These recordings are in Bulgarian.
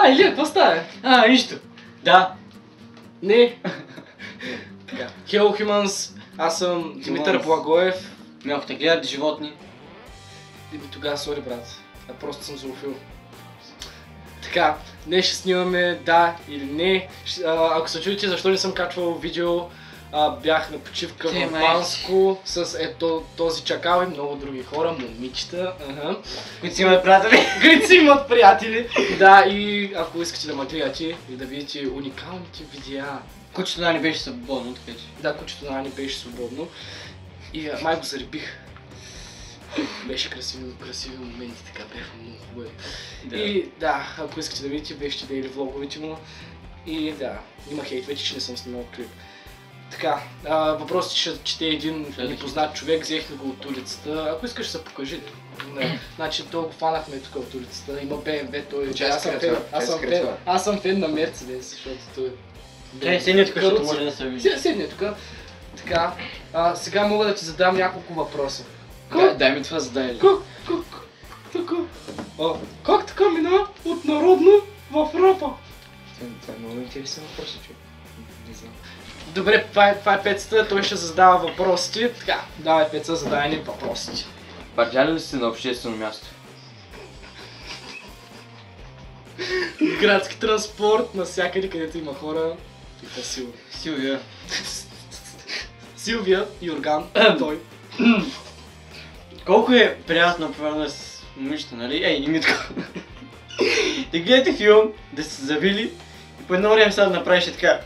Илия, какво става? Нищо. Да. Не. Така. Hello Humans, аз съм Димитър Благоев. Ако те гледат животни. И тогава, сори брат, просто съм злофил. Така, днес ще снимаме да или не. Ако се чудите защо не съм качвал видео, бях на почивка в Банско с този чакал и много други хора, момичета, които си имат приятели. Които си имат приятели. Да, и ако искате да ме гледате и да видите уникалните видеа. Кучето на Ани беше свободно, така че. Да, кучето на Ани беше свободно. И май го заребих. Беше красиви моменти, така бяха много хубави. Да. И да, ако искате да видите, беше дейли влоговете му. И да, има хейт вече, че не съм снимал клип. Така, въпросът ще чете един непознат човек, взехме го от улицата. Ако искаш, се покажи. Значи, толкова фанахме тук от улицата. Има BMW, той аз съм фен на Мерцедес, защото той седня тук, защото може да се вижда. Седня тук. Така, сега мога да ти задам няколко въпроса. Дай ми това задай. Как така мина от народно в рапа? Това е много интересен въпрос, човек. Не знам. Добре, това е Пецата, той ще задава въпросите. Така, давай Пеца, задай ни въпросите. Бързяли ли сте на обществено място? Градски транспорт, навсякъде където има хора. И Силвия. Силвия, Юрган, той. Колко е приятно примерно с момичета, нали? Не Митко. Да гледате филм, да сте завили и по едно време сега да направиш така.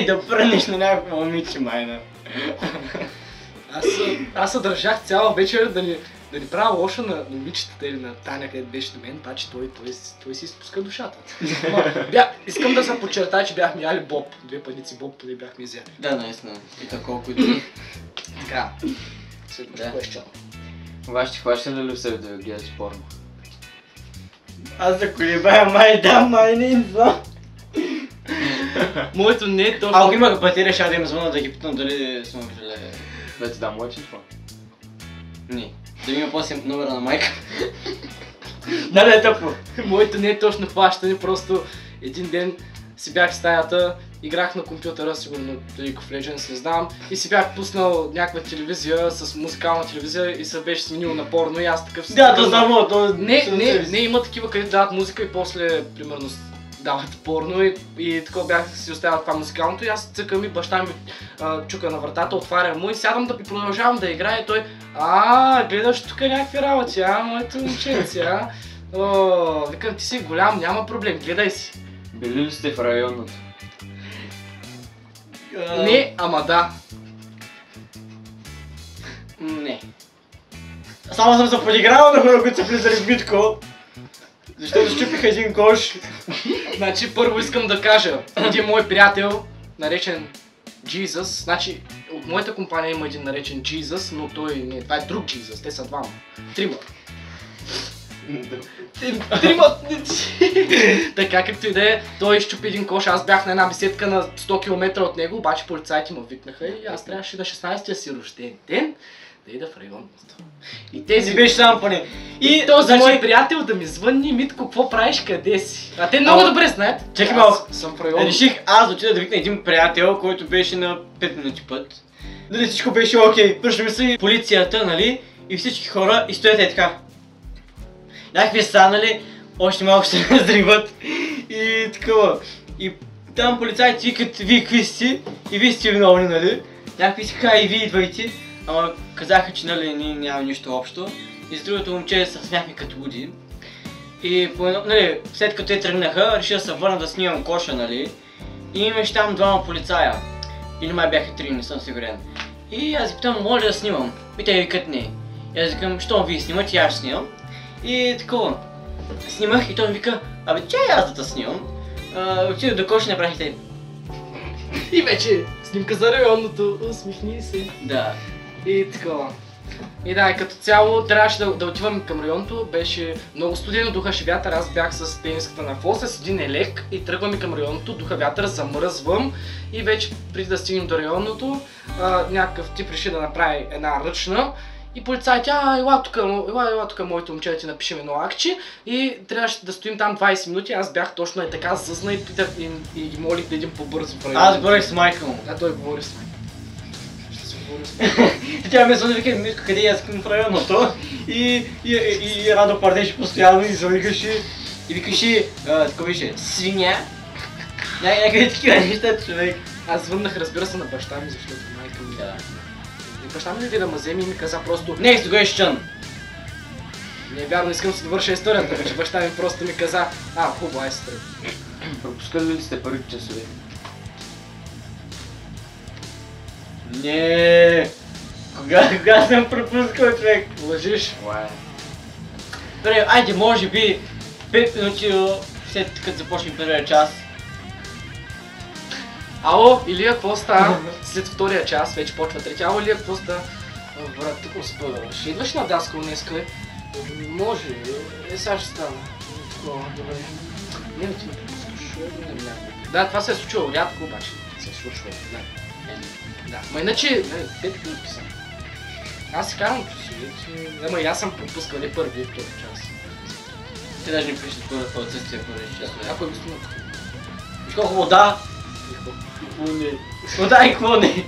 Да прънеш на някакво момиче, майна. Аз се държах цяла вечер да не правя лошо на момичетата или на Таня, където беше до мен, обаче той си изпуска душата. Искам да се подчертая, че бяхме яли боб. 2 паници боб, поне бяхме изяли. Да, наистина. И то колко и други. Така. Обаче хваща ли се да гледаш порно? Аз за колебая май не знам. Моето не е точно... Ако имах батерия, ще да им звъна да ги питам дали съм желе... Да ти дам моят телефон? Не. Да ми има после номера на майка. Да, е тъпо. Моето не е точно хващане, просто един ден си бях в стаята, играх на компютъра, сигурно League of Legends, не знам, и си бях пуснал някаква телевизия с музикална телевизия и се беше сменил на порно и аз такъв... Да, то само, то... Не, има такива, където дават музика и после, примерно, дават порно и такова бях си оставил това музикалното и аз цъкам и баща ми чука на вратата, отваря му и сядам да продължавам да играя и той гледаш тук някакви работи, моето момченце, викам, ти си голям, няма проблем, гледай си. Били ли сте в районното? Не, ама да. Не. Само съм се подиграл на хора, които са влизали в Митко. Защото щупиха един кош. Значи първо искам да кажа, един мой приятел, наречен Jesus, значи от моята компания има един наречен Jesus, но той не, това е друг Jesus, те са двама, трима. Така както и да е, той изчупи един кош, аз бях на една беседка на 100 км от него, обаче полицайите ме викнаха и аз трябваше на 16-тия си рожден ден да ида в районното. И тези беше там поне. И този мой приятел да ми звънни, Митко, какво правиш, къде си? А те много добре знаят. Чакай малко. Съм в районното. Реших аз да отида да викна един приятел, който беше на 5 минути път. Дали всичко беше окей. Пръща ми се полицията, нали? И всички хора и стоят така. Някакви станали, още малко ще ме разриват и такова. И там полицайите викат, вие какви сте и вие сте виновни, нали? Някакви си и вие идвайте, ама казаха, че нали няма нищо общо. И с другото момче се смяхме като луди. И нали, след като те тръгнаха, реших да се върна да снимам коша, нали? И имаше там двама полицая. Или май бяха 3, не съм сигурен. И аз ги питам, може ли да снимам? И те викат не. И аз викам, щом вие снимате, аз ще снимам. И такова. Снимах и той ми вика, чай аз да снимам. Отидох до коша и направих те. И вече снимка за районното, усмихни се. Да. И такова. И да, като цяло трябваше да отивам към районното, беше много студено, духаше вятър, аз бях с тениската на фоса, с един елек и тръгваме към районното, духа вятър, замръзвам и вече преди да стигнем до районното, някакъв тип реши да направи една ръчна И полицайите, ела тук, моето момче да ти напишем едно акче. И трябваше да стоим там 20 минути, аз бях точно така зъзна и питах и ги молих да идем по-бързо. Аз говорих с майка му. А той говори с майка. Ще се говори с майка. Тя ме звъни, вика, Митко, къде аз към районното? И Радо пардеше постоянно и завикаше. И викаше, така беше, свиня. Някъде такива неща, човек. Аз звъннах, разбира се, на баща ми, защото майка ми... Да. И баща ми дойде да ме вземе и ми каза просто... Не, с го щън. Не е вярно, искам да се довърша историята, вече баща ми просто ми каза, хубаво, ай се тръгна. Пропускали ли сте първите часове? Не. Кога съм пропускал, човек? Лъжиш? Това е. Добре, айде, може би 5 минути след като започне първия час. Ало, Илия, какво става? След втория час, вече почва третия. Ало, Илия, какво става? Брат, тук ще идваш на Даскал днеска ли? Може, сега ще стана. Такова, добре. Не, ти ме пропускаш. Да, това се е случило рядко, обаче се е случвало. Да, ма иначе, 5 минути са. Аз си карам часове, ама и аз съм пропускал не първи и втори час. Ти даже не пишеш по отсъствие първи час. Ако е гостина. Виж колко вода. Какво не? Вода и какво не.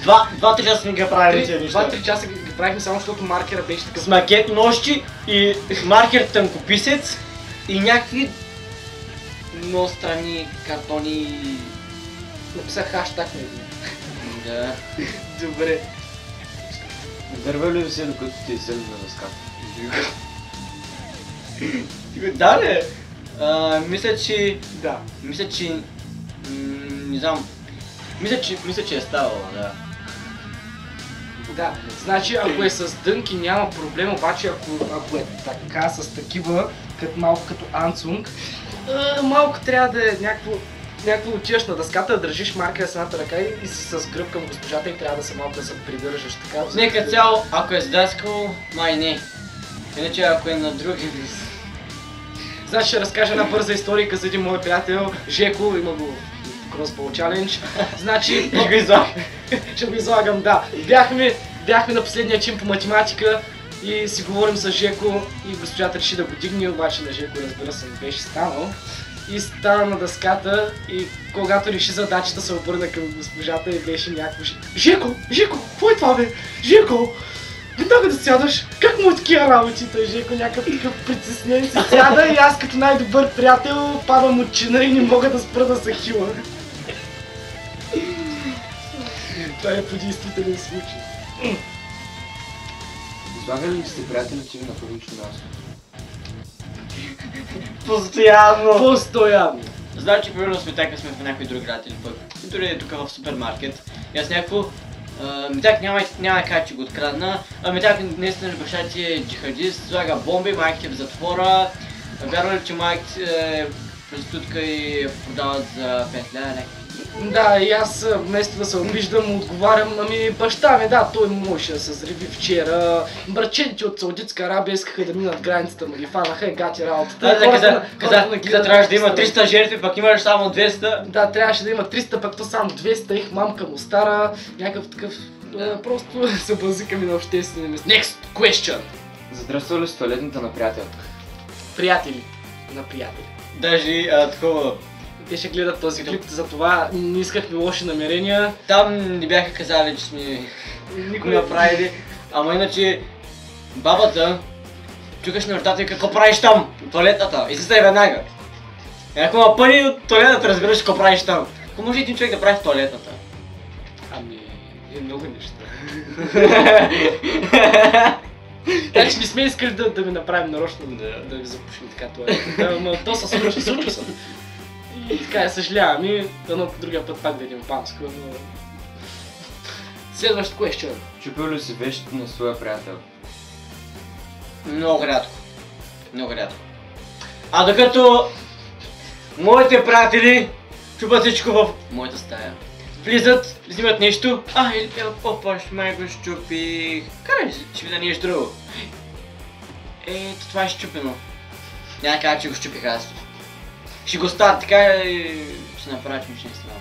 2-3 часа ми ги правили тези неща. 2-3 часа ги правихме само защото маркера беше такъв. С макет нощи и маркер тънкописец и някакви много странни картони. Написах хаштаг на един. Да. Добре. Върва ли се, докато ти е седна на дъската? Да, бе. Мисля, че... Да. Не знам. Мисля, че е ставало, да. Да, значи ако е с дънки няма проблем, обаче ако е така с такива, малко като Ансунг, малко трябва да е някакво отиваш на дъската, да държиш маркера с едната ръка и си с гръб към госпожата и трябва да се малко да се придържаш така. Нека цяло, ако е с Даскал, май не. Иначе ако е на други... Значи ще разкажа една бърза история за един мой приятел, Жеко, има го в Crossbow Challenge. Значи... Ще го излагам. Ще го излагам, да. Бяхме на последния чин по математика и си говорим с Жеко и госпожата реши да го дигне, обаче на Жеко, разбира се, не беше станал. И стана на дъската и когато реши задачата се обърна към госпожата и беше някакво... Жеко, какво е това, бе? Жеко! Веднага да сядаш, как му е такива работи? Той Жеко някакъв такъв притеснен се сяда и аз като най-добър приятел падам от чина и не мога да спра да се хила. Това е по действителен случай. Излагали ли сте приятелите ви на публично място? Постоянно! Значи, примерно сме така сме в някой друг град или пък дори е тук в супермаркет и аз някакво Митак няма как че го открадна, Митак наистина баща ти е джихадист, слага бомби, майка ти е в затвора, вярва ли, че майка ти е проститутка и продават за 5 лева някакви? Да, и аз вместо да се обиждам, отговарям, баща ми, да, той можеше да се зриви вчера. Братчените от Саудитска Арабия искаха да минат границата, но ги фанаха и гати работата. Каза, трябваше да има 300 жертви, пък имаш само 200. Да, трябваше да има 300, пък то само 200, их мамка му стара, някакъв такъв, просто се базикаме на обществени места. Next question! Задръствали ли с туалетната на приятелка? Приятели. На приятели. Даже такова... Те ще гледат този клип, затова не искахме лоши намерения. Там не бяха казали, че сме го направили. Ама иначе бабата чукаш на вратата и какво правиш там? Туалетната. Излизай веднага. Ако ма пъни от туалетната, разбираш какво правиш там. Ако може един човек да прави в туалетната? Ами, много неща. Така че не сме искали да ми направим нарочно да ви запушим така туалетната. Ама то се случва се. И така я съжалявам и дано другия път пак да идем панско, но... Следващ question. Чупил ли си вещите на своя приятел? Много рядко. Много рядко. А докато моите приятели чупат всичко в моята стая. Влизат, взимат нещо, опа, май го щупих. Карай, ще видя нещо друго. Ето това е щупено. Няма как, че го щупих аз. Ще го става така и ще направя, че нищо не става.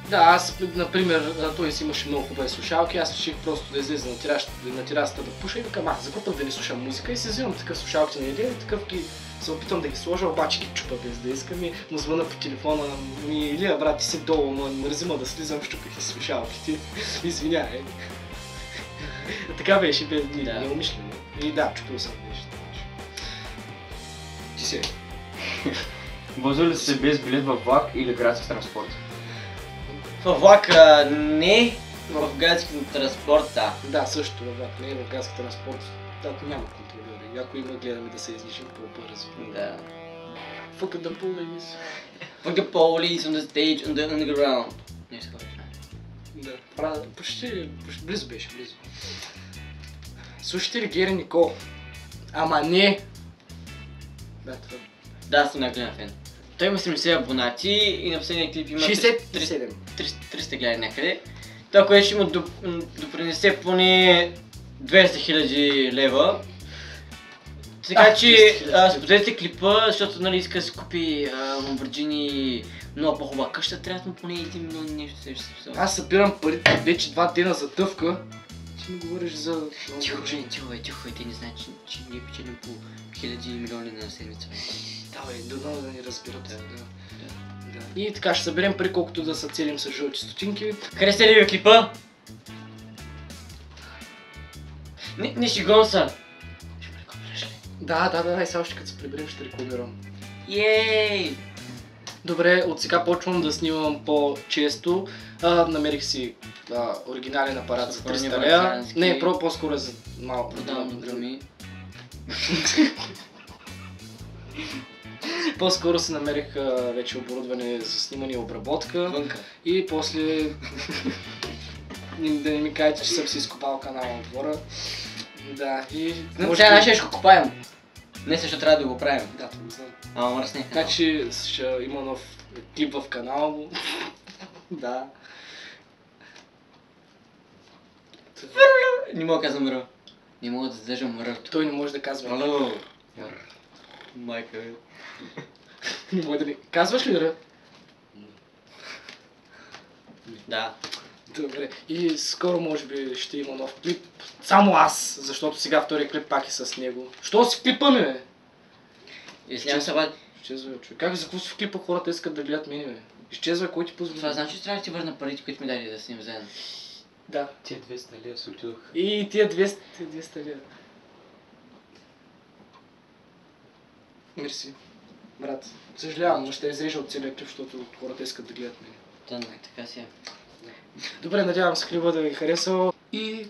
Да, аз, например, той си имаше много хубави слушалки, аз реших просто да излеза на терасата да пуша и викам, за какво да не слушам музика и си взимам такъв слушалките на един и такъв се опитвам да ги сложа, обаче ги чупа без да искам и му звъна по телефона Илия, брат, ти си долу, мързима да слизам, щупих и слушалките, извинявай. Така беше, неумишлено. И да, чупил съм нещо. Ти си. Возил ли се без билет във влак или градски транспорт? Във влак не, в градски транспорт да. Да, също във влак, не в градски транспорт. Ако няма контролери, ако има гледаме да се изнижим по-бързо. Да. Fuck the police. Fuck the police on the stage, on the underground. Не се Да, почти близо беше, близо. Слушайте ли Гери Никол? Ама не! Да, това. Да, съм някакъв фен. Той има 70 абонати и на последния клип има 67. 300 гледа някъде. Това, което ще му допринесе поне 200 000 лева. Така че споделите клипа, защото нали иска да си купи Lamborghini много по-хубава къща, трябва да му поне 1 милион нещо сеща се. Аз събирам парите вече 2 дена за тъвка. Ти ми говориш за... Тихо, те не знаят, че ние печелим по хиляди и милиони на седмица. Да, да ни разбират. Да. И така ще съберем пари, колкото да са целим с жълти стотинки. Харесате ли ви клипа? Не шегувам се. Ще ме рекламираш ли? Да, и сега още като се приберем ще рекламирам. Ейй! Добре, от сега почвам да снимам по-често. Намерих си оригинален апарат за 300 лева. Не, по-скоро за малко. Продавам грами. По-скоро си намерих вече оборудване за снимане и обработка. Вънка. И после да не ми кажете, че съм си изкопал канала отвора. Да, и... Сега нашия ще го копаем. Не също трябва да го правим. Да, това го знам. Ама мръсне. Така че ще има нов клип в канала му. Да. Не мога да казвам мръв. Не мога да задържам мръв. Той не може да казва. Ало. Майка бе. Не може да ни... Казваш ли р? Да. Добре. И скоро може би ще има нов клип. Само аз, защото сега втория клип пак е с него. Що си клипаме, бе? Изнявам се, бати. Изчезва, човек. Как за какво си в клипа хората искат да гледат мене, бе? Изчезва, кой ти позволи? Това значи, че трябва да ти върна парите, които ми даде да снимем заедно. Да. Тия 200 лева се отидох. И тия 200 лева. Мерси. Брат, съжалявам, но ще изрежа от целия клип, защото хората искат да гледат мене. Така си е. Добре, надявам се клипа да ви е харесал и